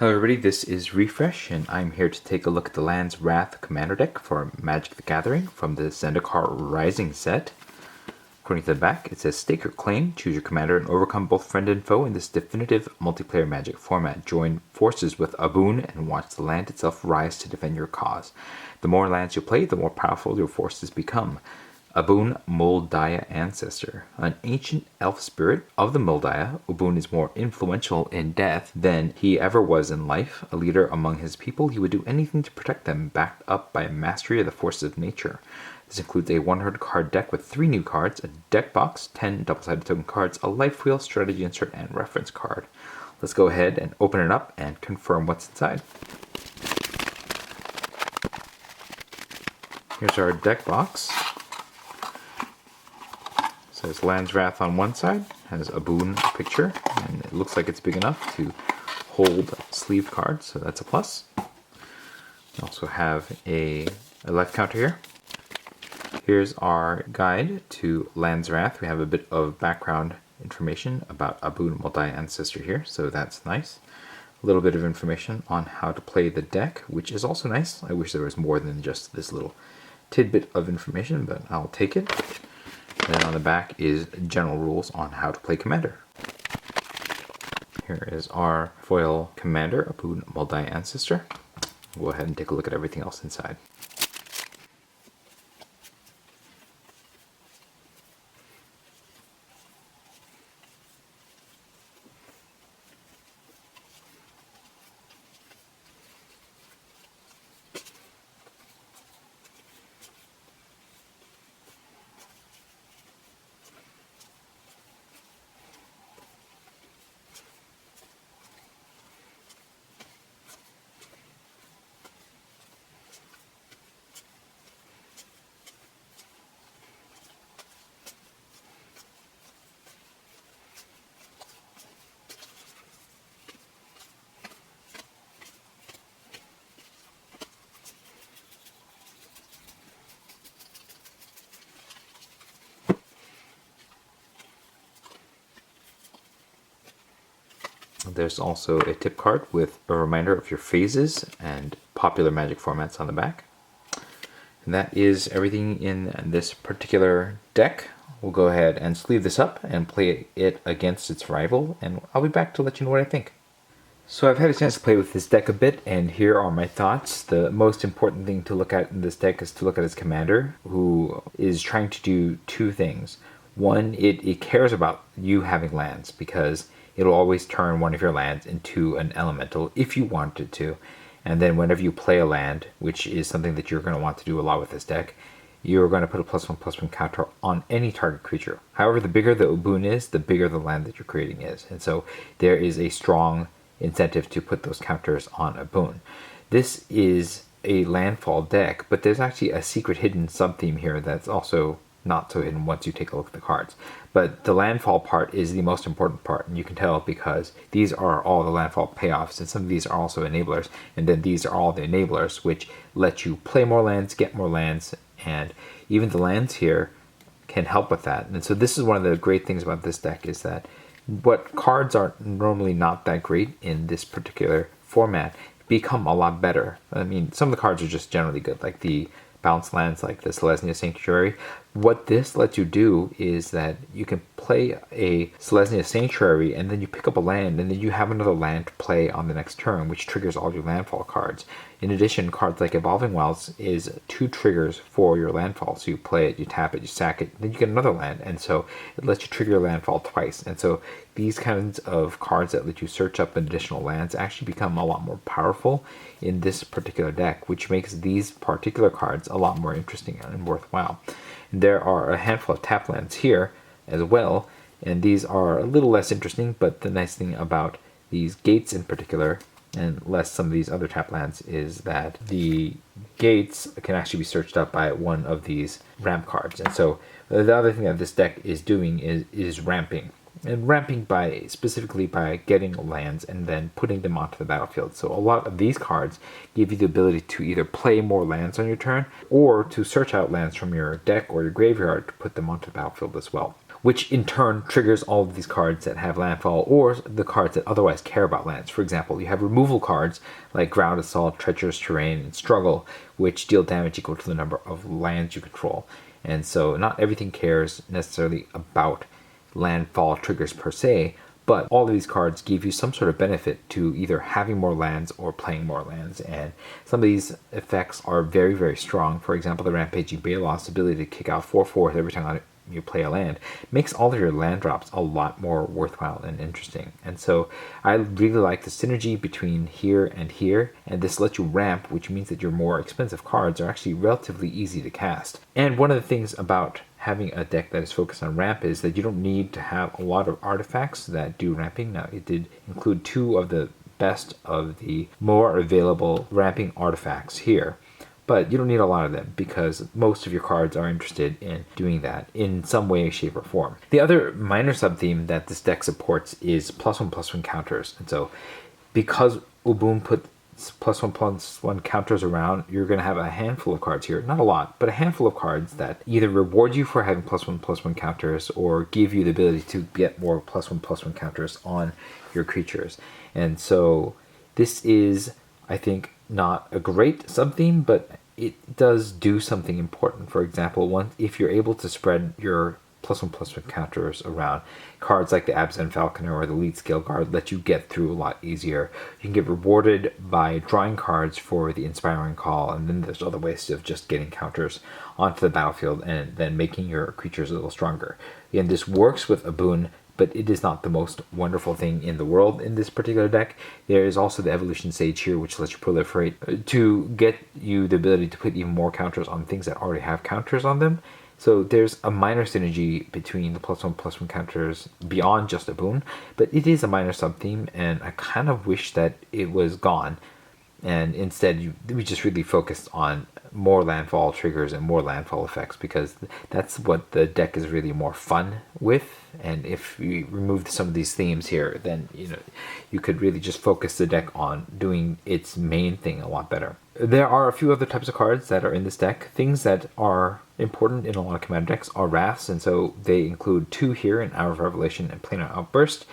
Hello everybody, this is Refresh, and I'm here to take a look at the Land's Wrath Commander deck for Magic the Gathering from the Zendikar Rising set. According to the back, it says, stake your claim, choose your commander, and overcome both friend and foe in this definitive multiplayer Magic format. Join forces with Aboon and watch the land itself rise to defend your cause. The more lands you play, the more powerful your forces become. Aboon Moldaya Ancestor. An ancient elf spirit of the Moldaya, Aboon is more influential in death than he ever was in life. A leader among his people, he would do anything to protect them, backed up by a mastery of the forces of nature. This includes a 100 card deck with 3 new cards, a deck box, 10 double-sided token cards, a life wheel, strategy insert, and reference card. Let's go ahead and open it up and confirm what's inside. Here's our deck box. It says Land's Wrath on one side, has a Aboon picture, and it looks like it's big enough to hold sleeved cards, so that's a plus. We also have a life counter here. Here's our guide to Land's Wrath. We have a bit of background information about Aboon Moldaya Ancestor here, so that's nice. A little bit of information on how to play the deck, which is also nice. I wish there was more than just this little tidbit of information, but I'll take it. And then on the back is general rules on how to play Commander. Here is our foil Commander, Aboon Moldaya Ancestor. We'll go ahead and take a look at everything else inside. There's also a tip card with a reminder of your phases and popular Magic formats on the back. And that is everything in this particular deck. We'll go ahead and sleeve this up and play it against its rival, and I'll be back to let you know what I think. So I've had a chance to play with this deck a bit, and here are my thoughts. The most important thing to look at in this deck is to look at its commander, who is trying to do 2 things. One, it cares about you having lands, because it'll always turn one of your lands into an elemental if you wanted to. And then whenever you play a land, which is something that you're going to want to do a lot with this deck, you're going to put a +1/+1 counter on any target creature. However, the bigger the Aboon is, the bigger the land that you're creating is. And so there is a strong incentive to put those counters on Aboon. This is a landfall deck, but there's actually a secret hidden sub-theme here that's also not so hidden once you take a look at the cards. But the landfall part is the most important part, and you can tell because these are all the landfall payoffs, and some of these are also enablers, and then these are all the enablers which let you play more lands, get more lands, and even the lands here can help with that. And so this is one of the great things about this deck, is that what cards are normally not that great in this particular format become a lot better. I mean, some of the cards are just generally good, like the bounce lands like the Selesnya Sanctuary. What this lets you do is that you can play a Selesnya Sanctuary and then you pick up a land and then you have another land to play on the next turn, which triggers all your landfall cards. In addition, cards like Evolving Wilds is 2 triggers for your landfall. So you play it, you tap it, you sack it, then you get another land, and so it lets you trigger your landfall twice. And so these kinds of cards that let you search up additional lands actually become a lot more powerful in this particular deck, which makes these particular cards a lot more interesting and worthwhile. There are a handful of tap lands here as well, and these are a little less interesting, but the nice thing about these gates in particular, and less some of these other tap lands, is that the gates can actually be searched up by one of these ramp cards. And so the other thing that this deck is doing is ramping. And ramping specifically by getting lands and then putting them onto the battlefield. So a lot of these cards give you the ability to either play more lands on your turn or to search out lands from your deck or your graveyard to put them onto the battlefield as well. which in turn triggers all of these cards that have landfall or the cards that otherwise care about lands. For example, you have removal cards like Ground Assault, Treacherous Terrain, and Struggle, which deal damage equal to the number of lands you control. And so not everything cares necessarily about landfall triggers per se, but all of these cards give you some sort of benefit to either having more lands or playing more lands. And some of these effects are very, very strong. For example, the Rampaging Balos ability to kick out 4/4 every time you play a land makes all of your land drops a lot more worthwhile and interesting. And so I really like the synergy between here, and this lets you ramp, which means that your more expensive cards are actually relatively easy to cast. And one of the things about having a deck that is focused on ramp is that you don't need to have a lot of artifacts that do ramping. Now, it did include 2 of the best of the more available ramping artifacts here, but you don't need a lot of them because most of your cards are interested in doing that in some way, shape, or form. The other minor sub-theme that this deck supports is +1/+1 counters. And so because Ubun put +1/+1 counters around, you're going to have a handful of cards here, not a lot, but a handful of cards that either reward you for having +1/+1 counters or give you the ability to get more +1/+1 counters on your creatures. And so this is, I think, not a great sub-theme, but it does do something important. For example, if you're able to spread your +1/+1 counters around, cards like the Abzan Falconer or the Lead Scale Guard let you get through a lot easier. You can get rewarded by drawing cards for the Inspiring Call, and then there's other ways of just getting counters onto the battlefield and then making your creatures a little stronger. Again, this works with a boon, but it is not the most wonderful thing in the world in this particular deck. There is also the Evolution Sage here, which lets you proliferate to get you the ability to put even more counters on things that already have counters on them. So there's a minor synergy between the +1/+1 counters beyond just a boon, but it is a minor sub-theme, and I kind of wish that it was gone. And instead, we just really focused on more landfall triggers and more landfall effects, because that's what the deck is really more fun with. And if you remove some of these themes here, then you could really just focus the deck on doing its main thing a lot better. There are a few other types of cards that are in this deck. Things that are important in a lot of commander decks are wraths, and so they include 2 here in Hour of Revelation and Planar Outburst.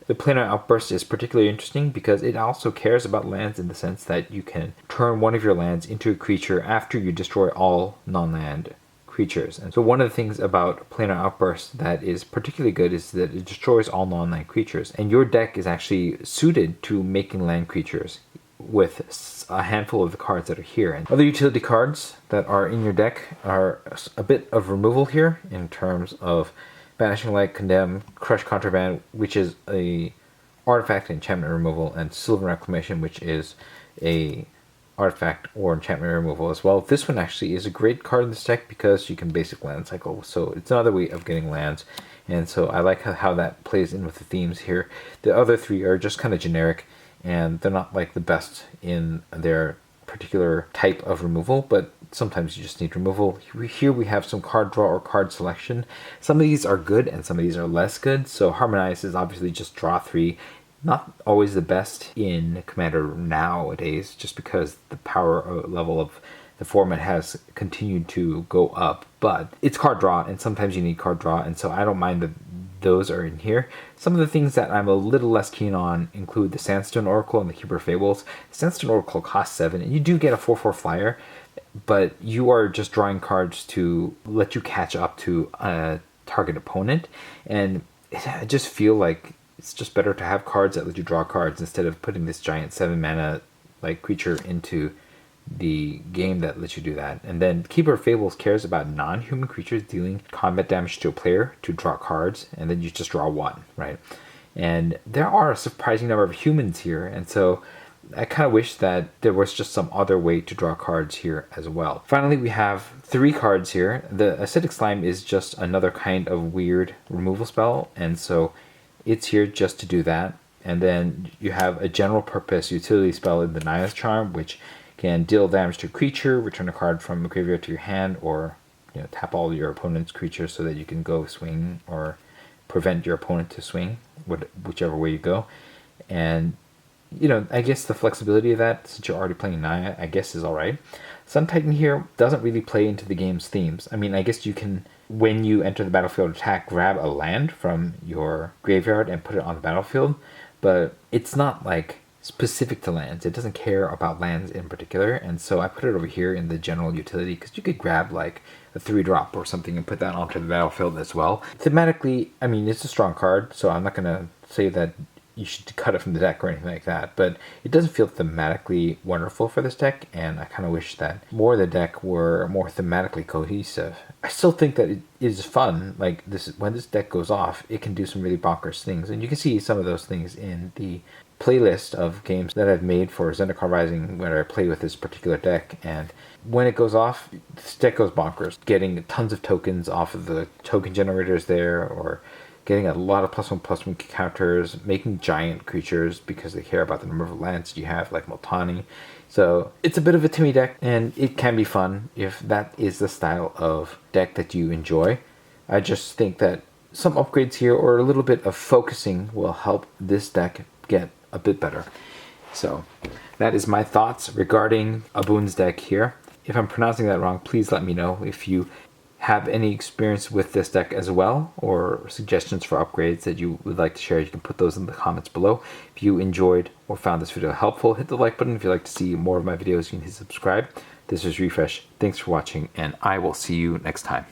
The Planar Outburst is particularly interesting because it also cares about lands in the sense that you can turn one of your lands into a creature after you destroy all non-land creatures. And so one of the things about Planar Outburst that is particularly good is that it destroys all non-land creatures. And your deck is actually suited to making land creatures with a handful of the cards that are here. And other utility cards that are in your deck are a bit of removal here in terms of Banishing Light, Condemn, Crush Contraband, which is a artifact enchantment removal, and Sylvan Reclamation, which is a artifact or enchantment removal as well. This one actually is a great card in this deck because you can basic land cycle, so it's another way of getting lands, and so I like how that plays in with the themes here. The other 3 are just kind of generic, and they're not like the best in their particular type of removal, but sometimes you just need removal. Here we have some card draw or card selection. Some of these are good and some of these are less good. So Harmonize is obviously just draw 3. Not always the best in Commander nowadays, just because the power level of the format has continued to go up. But it's card draw, and sometimes you need card draw, and so I don't mind that those are in here. Some of the things that I'm a little less keen on include the Sandstone Oracle and the Keeper of Fables. The Sandstone Oracle costs 7, and you do get a 4/4 flyer, but you are just drawing cards to let you catch up to a target opponent, and I just feel like it's just better to have cards that let you draw cards instead of putting this giant 7 mana like creature into the game that lets you do that. And then Keeper of Fables cares about non-human creatures dealing combat damage to a player to draw cards, and then you just draw 1, right? And there are a surprising number of humans here, and so I kind of wish that there was just some other way to draw cards here as well. Finally, we have 3 cards here. The Acidic Slime is just another kind of weird removal spell, and so it's here just to do that. And then you have a general purpose utility spell in the Naya's Charm, which can deal damage to a creature, return a card from a graveyard to your hand, or tap all your opponent's creatures so that you can go swing or prevent your opponent to swing, whichever way you go. And I guess the flexibility of that, since you're already playing Naya, I guess is alright. Sun Titan here doesn't really play into the game's themes. I mean, I guess you can, when you enter the battlefield attack, grab a land from your graveyard and put it on the battlefield, but it's not like specific to lands. It doesn't care about lands in particular, and so I put it over here in the general utility because you could grab like a 3-drop or something and put that onto the battlefield as well. Thematically, I mean, it's a strong card, so I'm not going to say that you should cut it from the deck or anything like that, but it doesn't feel thematically wonderful for this deck, and I kind of wish that more of the deck were more thematically cohesive. I still think that it is fun. Like this, when this deck goes off, it can do some really bonkers things, and you can see some of those things in the playlist of games that I've made for Zendikar Rising where I play with this particular deck, and when it goes off, this deck goes bonkers, getting tons of tokens off of the token generators there, or getting a lot of +1/+1 counters, making giant creatures because they care about the number of lands you have, like Multani. So it's a bit of a Timmy deck, and it can be fun if that is the style of deck that you enjoy. I just think that some upgrades here or a little bit of focusing will help this deck get a bit better. So that is my thoughts regarding Abun's deck here. If I'm pronouncing that wrong, please let me know. If you have any experience with this deck as well, or suggestions for upgrades that you would like to share, you can put those in the comments below. If you enjoyed or found this video helpful, hit the like button. If you'd like to see more of my videos, you can hit subscribe. This is Refresh. Thanks for watching, and I will see you next time.